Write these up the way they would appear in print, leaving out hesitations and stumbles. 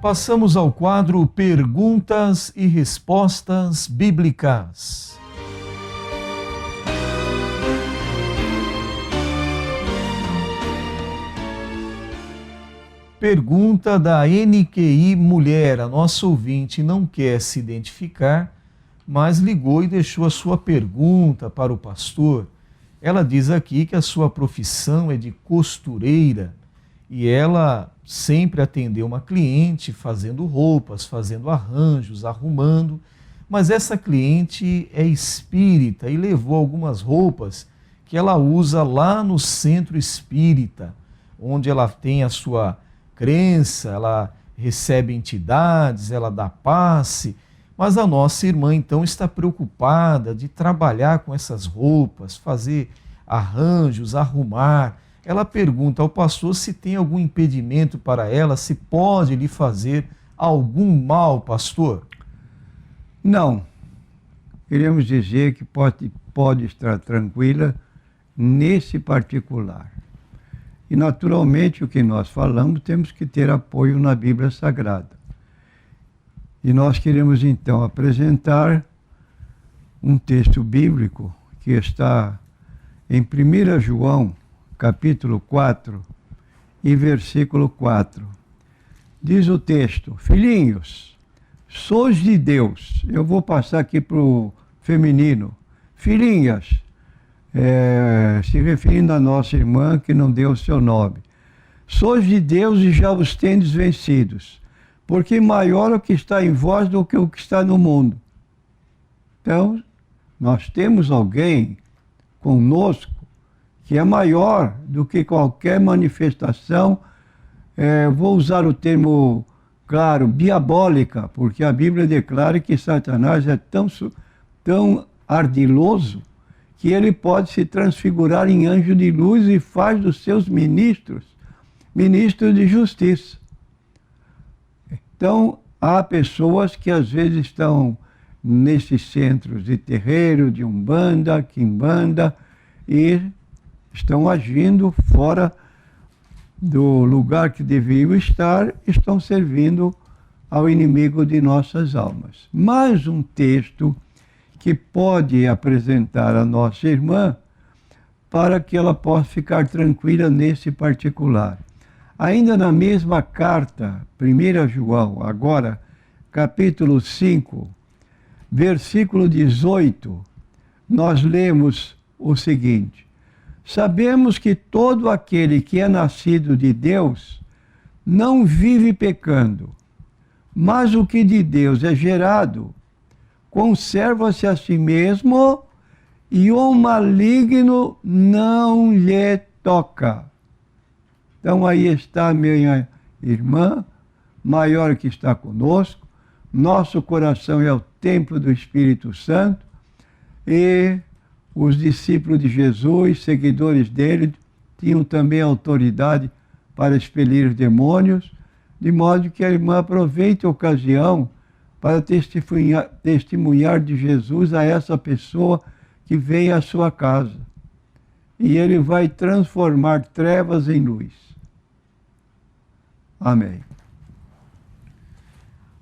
Passamos ao quadro Perguntas e Respostas Bíblicas. Pergunta da NQI Mulher. A nossa ouvinte não quer se identificar, mas ligou e deixou a sua pergunta para o pastor. Ela diz aqui que a sua profissão é de costureira e ela sempre atendeu uma cliente fazendo roupas, fazendo arranjos, arrumando, mas essa cliente é espírita e levou algumas roupas que ela usa lá no centro espírita, onde ela tem a sua crença, ela recebe entidades, ela dá passe, mas a nossa irmã então está preocupada de trabalhar com essas roupas, fazer arranjos, arrumar. Ela pergunta ao pastor se tem algum impedimento para ela, se pode lhe fazer algum mal, pastor? Não. Queremos dizer que pode estar tranquila nesse particular. E, naturalmente, o que nós falamos, temos que ter apoio na Bíblia Sagrada. E nós queremos, então, apresentar um texto bíblico que está em 1 João, capítulo 4 e versículo 4. Diz o texto: filhinhos, sois de Deus. Eu vou passar aqui para o feminino. Filhinhas, se referindo à nossa irmã que não deu o seu nome. Sois de Deus e já os tendes vencidos, porque maior é o que está em vós do que o que está no mundo. Então, nós temos alguém conosco que é maior do que qualquer manifestação, vou usar o termo, claro, diabólica, porque a Bíblia declara que Satanás é tão ardiloso que ele pode se transfigurar em anjo de luz e faz dos seus ministros de justiça. Então, há pessoas que às vezes estão nesses centros de terreiro, de umbanda, quimbanda, e estão agindo fora do lugar que deviam estar, estão servindo ao inimigo de nossas almas. Mais um texto que pode apresentar a nossa irmã para que ela possa ficar tranquila nesse particular. Ainda na mesma carta, 1 João, agora, capítulo 5, versículo 18, nós lemos o seguinte: sabemos que todo aquele que é nascido de Deus não vive pecando, mas o que de Deus é gerado conserva-se a si mesmo e o maligno não lhe toca. Então aí está minha irmã, maior que está conosco. Nosso coração é o templo do Espírito Santo e os discípulos de Jesus, seguidores dele, tinham também autoridade para expelir os demônios, de modo que a irmã aproveite a ocasião para testemunhar de Jesus a essa pessoa que vem à sua casa. E ele vai transformar trevas em luz. Amém.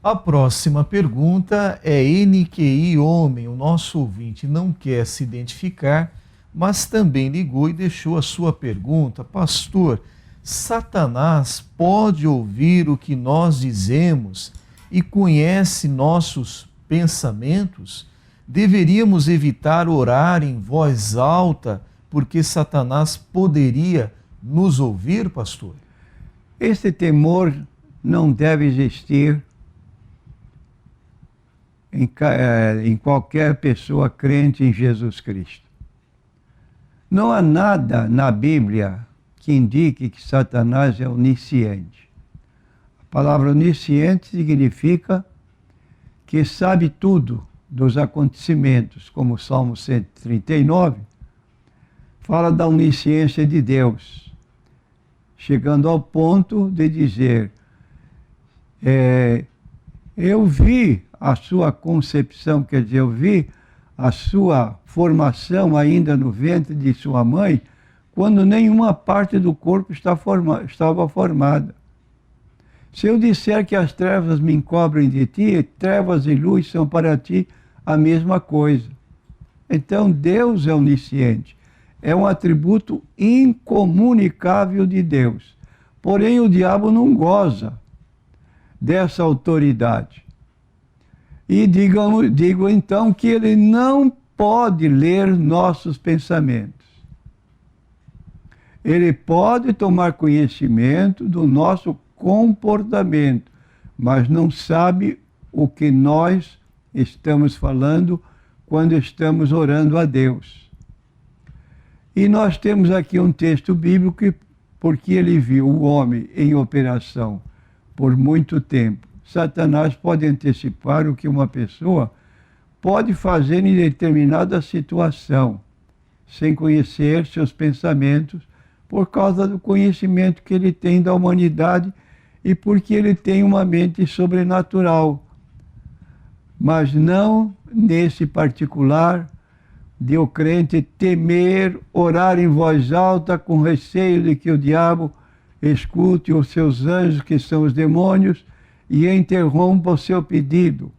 A próxima pergunta é NQI Homem. O nosso ouvinte não quer se identificar, mas também ligou e deixou a sua pergunta. Pastor, Satanás pode ouvir o que nós dizemos e conhece nossos pensamentos? Deveríamos evitar orar em voz alta, porque Satanás poderia nos ouvir, pastor? Esse temor não deve existir em qualquer pessoa crente em Jesus Cristo. Não há nada na Bíblia que indique que Satanás é onisciente. A palavra onisciente significa que sabe tudo dos acontecimentos, como o Salmo 139 fala da onisciência de Deus, chegando ao ponto de dizer, eu vi a sua concepção, quer dizer, eu vi a sua formação ainda no ventre de sua mãe, quando nenhuma parte do corpo estava formada. Se eu disser que as trevas me encobrem de ti, trevas e luz são para ti a mesma coisa. Então Deus é onisciente. É um atributo incomunicável de Deus. Porém, o diabo não goza dessa autoridade. E digo então que ele não pode ler nossos pensamentos. Ele pode tomar conhecimento do nosso comportamento, mas não sabe o que nós estamos falando quando estamos orando a Deus. E nós temos aqui um texto bíblico que, porque ele viu o homem em operação por muito tempo, Satanás pode antecipar o que uma pessoa pode fazer em determinada situação, sem conhecer seus pensamentos, por causa do conhecimento que ele tem da humanidade e porque ele tem uma mente sobrenatural. Mas não nesse particular de o crente temer, orar em voz alta com receio de que o diabo escute os seus anjos, que são os demônios, e interrompa o seu pedido.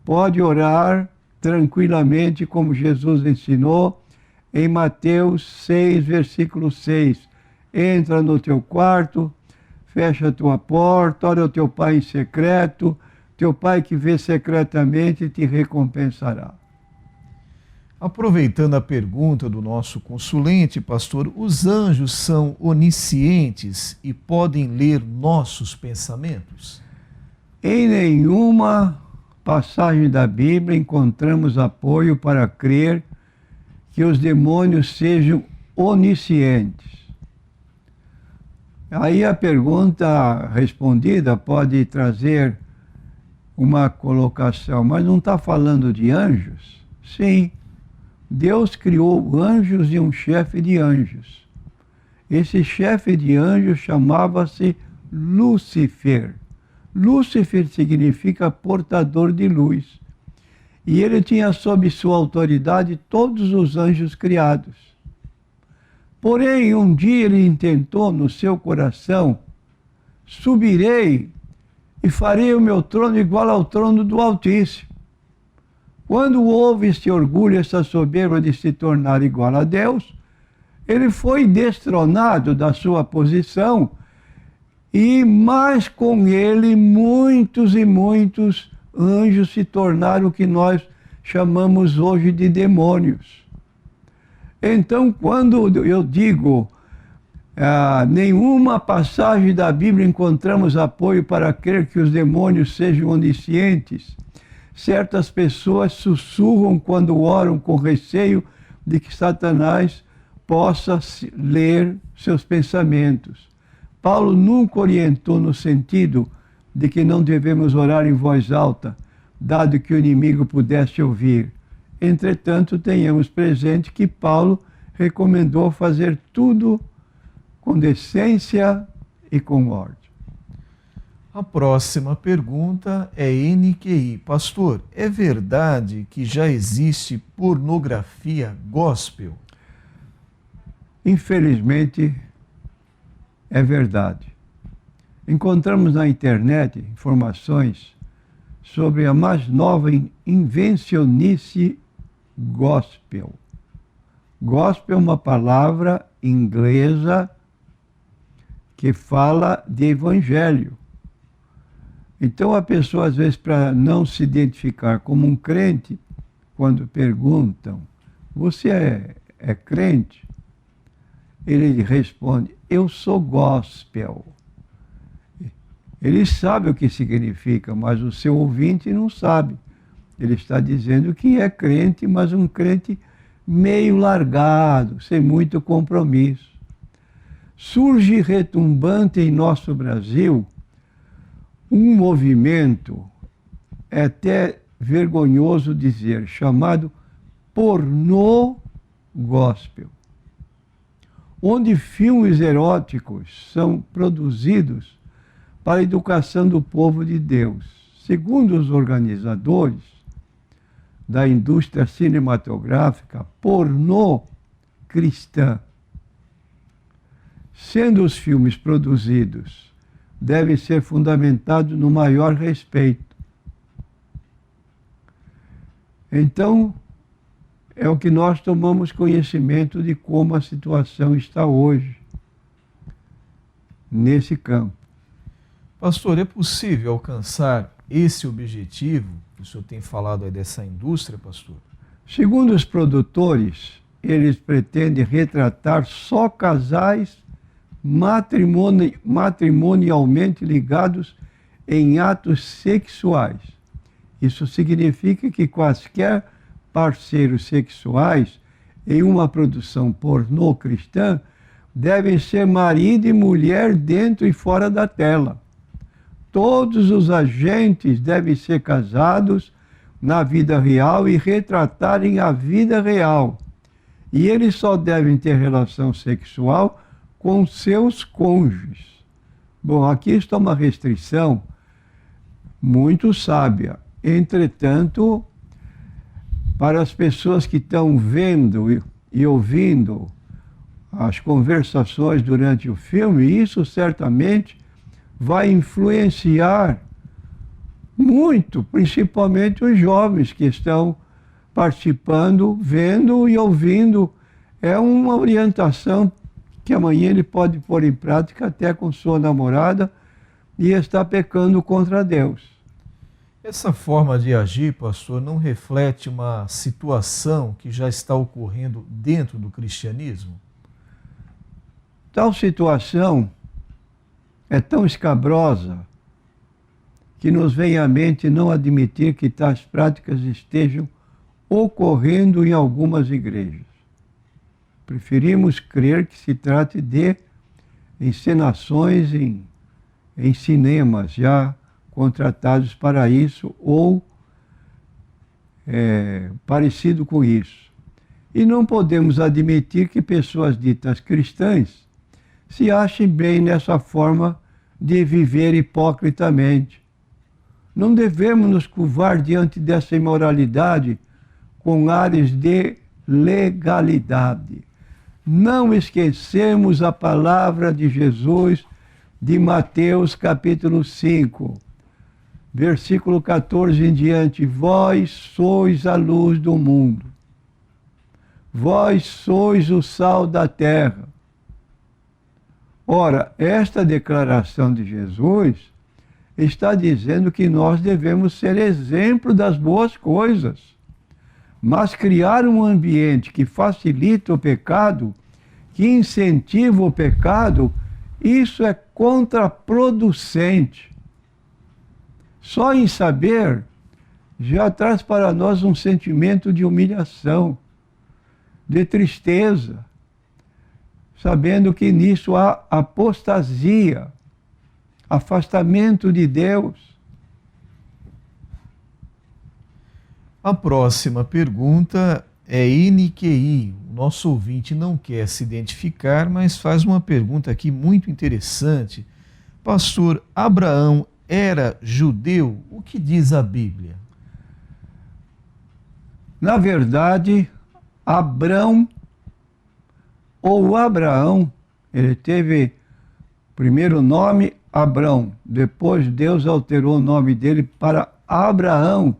Pode orar tranquilamente, como Jesus ensinou em Mateus 6, versículo 6. Entra no teu quarto, fecha a tua porta, ora ao teu pai em secreto, teu pai que vê secretamente te recompensará. Aproveitando a pergunta do nosso consulente, pastor, os anjos são oniscientes e podem ler nossos pensamentos? Em nenhuma passagem da Bíblia encontramos apoio para crer que os demônios sejam oniscientes. Aí a pergunta respondida pode trazer uma colocação, mas não está falando de anjos? Sim, Deus criou anjos e um chefe de anjos. Esse chefe de anjos chamava-se Lúcifer. Lúcifer significa portador de luz. E ele tinha sob sua autoridade todos os anjos criados. Porém, um dia ele intentou no seu coração: subirei e farei o meu trono igual ao trono do Altíssimo. Quando houve esse orgulho, essa soberba de se tornar igual a Deus, ele foi destronado da sua posição, e mais com ele muitos e muitos anjos se tornaram o que nós chamamos hoje de demônios. Então, quando eu digo nenhuma passagem da Bíblia encontramos apoio para crer que os demônios sejam oniscientes, certas pessoas sussurram quando oram com receio de que Satanás possa ler seus pensamentos. Paulo nunca orientou no sentido de que não devemos orar em voz alta, dado que o inimigo pudesse ouvir. Entretanto, tenhamos presente que Paulo recomendou fazer tudo com decência e com ordem. A próxima pergunta é NQI. Pastor, é verdade que já existe pornografia gospel? Infelizmente, é verdade. Encontramos na internet informações sobre a mais nova invencionice gospel. Gospel é uma palavra inglesa que fala de evangelho. Então a pessoa, às vezes, para não se identificar como um crente, quando perguntam: você é crente? Ele responde: eu sou gospel. Ele sabe o que significa, mas o seu ouvinte não sabe. Ele está dizendo que é crente, mas um crente meio largado, sem muito compromisso. Surge retumbante em nosso Brasil um movimento, é até vergonhoso dizer, chamado pornô gospel, onde filmes eróticos são produzidos para a educação do povo de Deus. Segundo os organizadores da indústria cinematográfica pornô cristã, sendo os filmes produzidos devem ser fundamentados no maior respeito. Então, é o que nós tomamos conhecimento de como a situação está hoje, nesse campo. Pastor, é possível alcançar esse objetivo? O senhor tem falado aí dessa indústria, pastor? Segundo os produtores, eles pretendem retratar só casais matrimonialmente ligados em atos sexuais. Isso significa que quaisquer parceiros sexuais em uma produção pornô cristã devem ser marido e mulher dentro e fora da tela. Todos os agentes devem ser casados na vida real e retratarem a vida real. E eles só devem ter relação sexual com seus cônjuges. Bom, aqui está uma restrição muito sábia. Entretanto, para as pessoas que estão vendo e ouvindo as conversações durante o filme, isso certamente vai influenciar muito, principalmente os jovens que estão participando, vendo e ouvindo. É uma orientação que amanhã ele pode pôr em prática até com sua namorada e está pecando contra Deus. Essa forma de agir, pastor, não reflete uma situação que já está ocorrendo dentro do cristianismo? Tal situação é tão escabrosa que nos vem à mente não admitir que tais práticas estejam ocorrendo em algumas igrejas. Preferimos crer que se trate de encenações em cinemas já contratados para isso ou parecido com isso. E não podemos admitir que pessoas ditas cristãs se achem bem nessa forma de viver hipocritamente. Não devemos nos curvar diante dessa imoralidade com ares de legalidade. Não esquecemos a palavra de Jesus de Mateus capítulo 5, versículo 14 em diante. Vós sois a luz do mundo. Vós sois o sal da terra. Ora, esta declaração de Jesus está dizendo que nós devemos ser exemplo das boas coisas. Mas criar um ambiente que facilita o pecado, que incentiva o pecado, isso é contraproducente. Só em saber já traz para nós um sentimento de humilhação, de tristeza, sabendo que nisso há apostasia, afastamento de Deus. A próxima pergunta é NQI. O nosso ouvinte não quer se identificar, mas faz uma pergunta aqui muito interessante. Pastor, Abraão era judeu? O que diz a Bíblia? Na verdade, Abrão ou Abraão, ele teve primeiro nome Abrão, depois Deus alterou o nome dele para Abraão.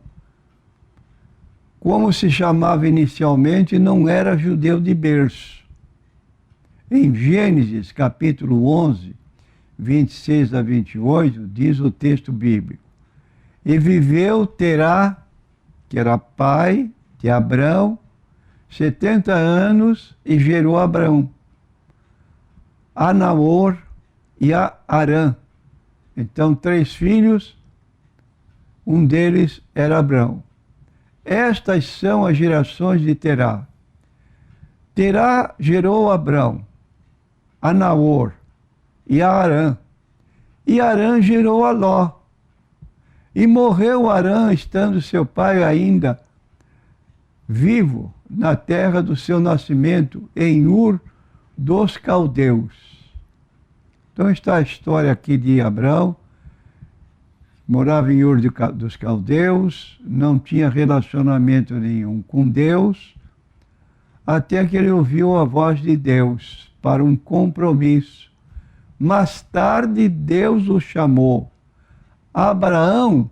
Como se chamava inicialmente, não era judeu de berço. Em Gênesis, capítulo 11, 26 a 28, diz o texto bíblico: E viveu Terá, que era pai de Abrão, 70 anos e gerou Abrão, a Naor e a Arã. Então, 3 filhos, um deles era Abrão. Estas são as gerações de Terá. Terá gerou Abrão, a Naor e a Arã. E Arã gerou a Ló. E morreu Arã, estando seu pai ainda vivo na terra do seu nascimento, em Ur dos Caldeus. Então está a história aqui de Abrão. Morava em Ur dos Caldeus, não tinha relacionamento nenhum com Deus, até que ele ouviu a voz de Deus para um compromisso, Mais tarde Deus o chamou a Abraão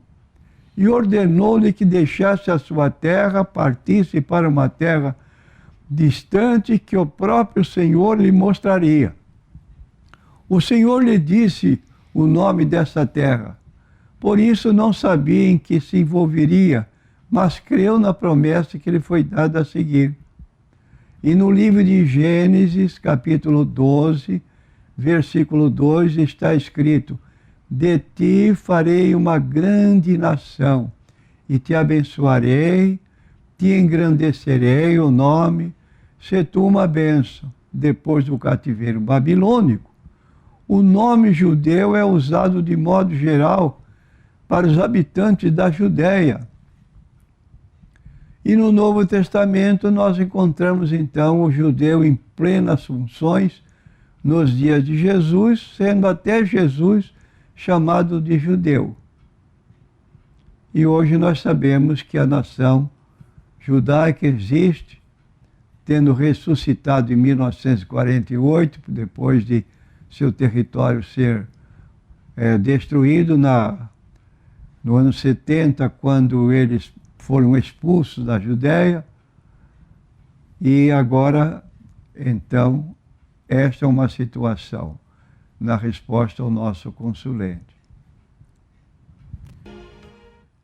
e ordenou-lhe que deixasse a sua terra, partisse para uma terra distante que o próprio Senhor lhe mostraria. O Senhor lhe disse o nome dessa terra. Por isso não sabia em que se envolveria, mas creu na promessa que lhe foi dada a seguir. E no livro de Gênesis, capítulo 12, versículo 2, está escrito: de ti farei uma grande nação, e te abençoarei, te engrandecerei o nome, se tu uma bênção. Depois do cativeiro babilônico, o nome judeu é usado de modo geral para os habitantes da Judéia. E no Novo Testamento nós encontramos então o judeu em plenas funções nos dias de Jesus, sendo até Jesus chamado de judeu. E hoje nós sabemos que a nação judaica existe, tendo ressuscitado em 1948, depois de seu território ser destruído no ano 70, quando eles foram expulsos da Judéia. E agora, então, esta é uma situação na resposta ao nosso consulente.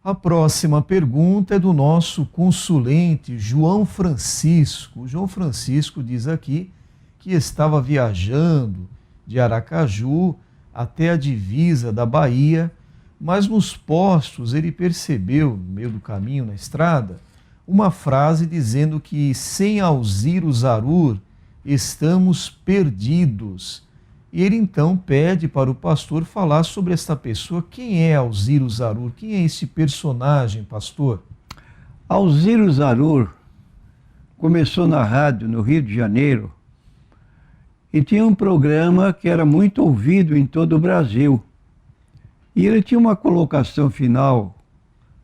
A próxima pergunta é do nosso consulente João Francisco. O João Francisco diz aqui que estava viajando de Aracaju até a divisa da Bahia, mas nos postos ele percebeu, no meio do caminho, na estrada, uma frase dizendo que sem Alziro Zarur estamos perdidos. E ele então pede para o pastor falar sobre esta pessoa. Quem é Alziro Zarur? Quem é esse personagem, pastor? Alziro Zarur começou na rádio no Rio de Janeiro e tinha um programa que era muito ouvido em todo o Brasil. E ele tinha uma colocação final,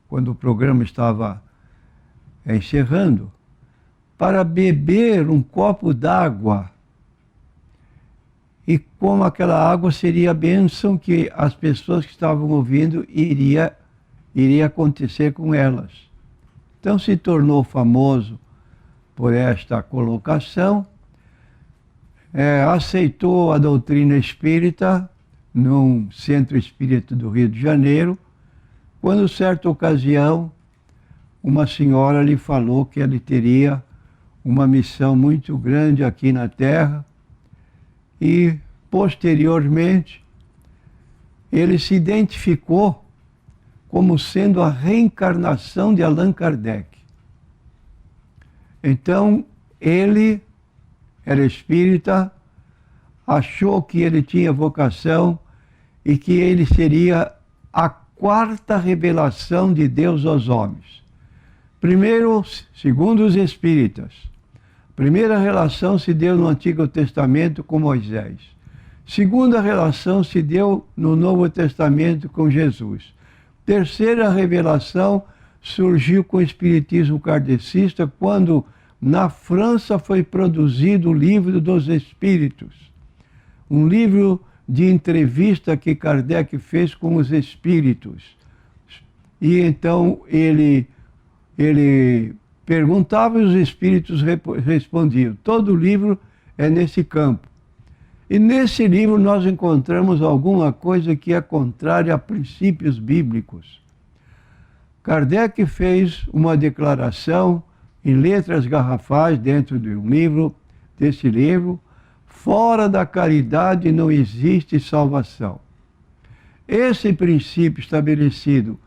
quando o programa estava encerrando, para beber um copo d'água. E como aquela água seria a bênção que as pessoas que estavam ouvindo iria acontecer com elas. Então se tornou famoso por esta colocação, aceitou a doutrina espírita num centro espírita do Rio de Janeiro, quando, certa ocasião, uma senhora lhe falou que ele teria uma missão muito grande aqui na Terra e, posteriormente, ele se identificou como sendo a reencarnação de Allan Kardec. Então, ele era espírita, achou que ele tinha vocação e que ele seria a quarta revelação de Deus aos homens. Primeiro, segundo os espíritas, a primeira relação se deu no Antigo Testamento com Moisés. Segunda relação se deu no Novo Testamento com Jesus. Terceira revelação surgiu com o espiritismo kardecista, quando na França foi produzido o Livro dos Espíritos, um livro de entrevista que Kardec fez com os espíritos. E então ele perguntava e os espíritos respondiam. Todo o livro é nesse campo. E nesse livro nós encontramos alguma coisa que é contrária a princípios bíblicos. Kardec fez uma declaração em letras garrafais dentro de um livro, desse livro: fora da caridade não existe salvação. Esse princípio estabelecido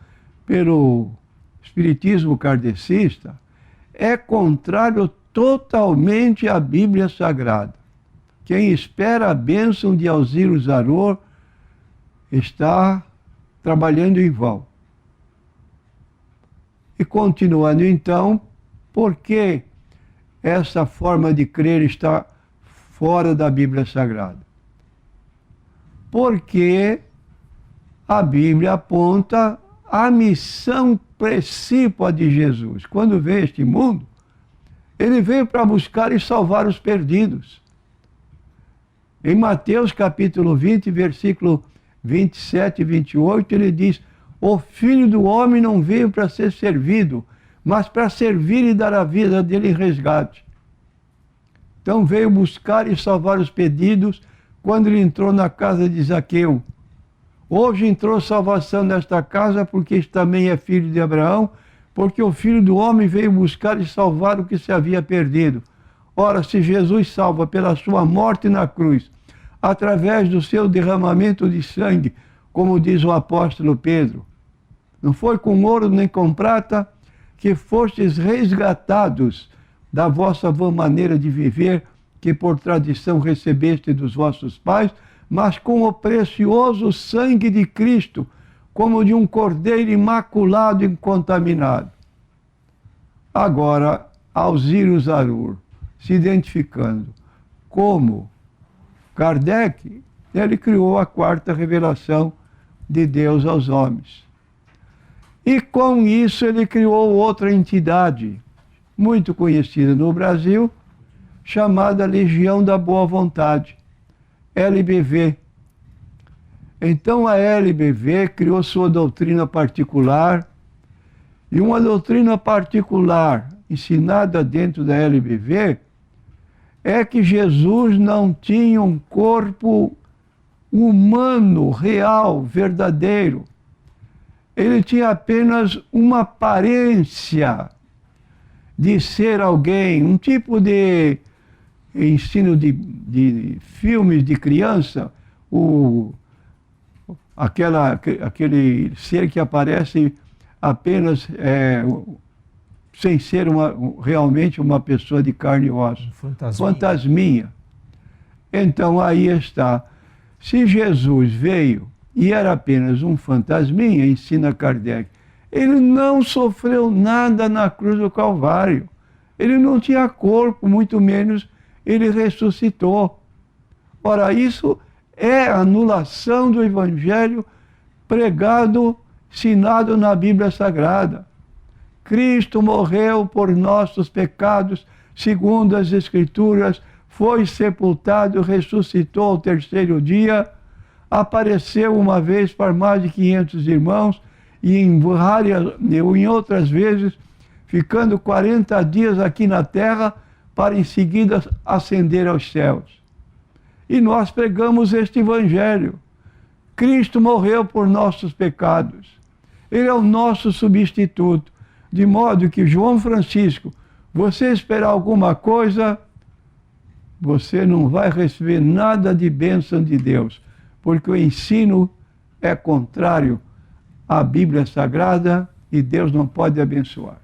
pelo espiritismo kardecista é contrário totalmente à Bíblia Sagrada. Quem espera a bênção de Alziro Zarur está trabalhando em vão. E continuando então, por que essa forma de crer está fora da Bíblia Sagrada? Porque a Bíblia aponta a missão principal de Jesus. Quando veio a este mundo, ele veio para buscar e salvar os perdidos. Em Mateus capítulo 20, versículo 27 e 28, ele diz: o Filho do Homem não veio para ser servido, mas para servir e dar a vida dele em resgate. Então veio buscar e salvar os perdidos quando ele entrou na casa de Zaqueu. Hoje entrou salvação nesta casa porque este também é filho de Abraão, porque o Filho do Homem veio buscar e salvar o que se havia perdido. Ora, se Jesus salva pela sua morte na cruz, através do seu derramamento de sangue, como diz o apóstolo Pedro, não foi com ouro nem com prata que fostes resgatados da vossa vã maneira de viver, que por tradição recebeste dos vossos pais, mas com o precioso sangue de Cristo, como de um cordeiro imaculado e incontaminado. Agora, Alziro Zarur, se identificando como Kardec, ele criou a quarta revelação de Deus aos homens. E com isso ele criou outra entidade, muito conhecida no Brasil, chamada Legião da Boa Vontade, LBV. Então a LBV criou sua doutrina particular, e uma doutrina particular ensinada dentro da LBV é que Jesus não tinha um corpo humano, real, verdadeiro. Ele tinha apenas uma aparência de ser alguém, um tipo de ensino de filmes de criança, aquele ser que aparece apenas sem ser realmente uma pessoa de carne e osso. Fantasminha. Então aí está. Se Jesus veio e era apenas um fantasminha, ensina Kardec, ele não sofreu nada na cruz do Calvário. Ele não tinha corpo, muito menos ele ressuscitou. Ora, isso é anulação do Evangelho pregado, ensinado na Bíblia Sagrada. Cristo morreu por nossos pecados, segundo as Escrituras, foi sepultado, ressuscitou ao terceiro dia, apareceu uma vez para mais de 500 irmãos e em outras vezes, ficando 40 dias aqui na terra, para em seguida ascender aos céus. E nós pregamos este Evangelho. Cristo morreu por nossos pecados. Ele é o nosso substituto. De modo que, João Francisco, você esperar alguma coisa, você não vai receber nada de bênção de Deus, porque o ensino é contrário à Bíblia Sagrada e Deus não pode abençoar.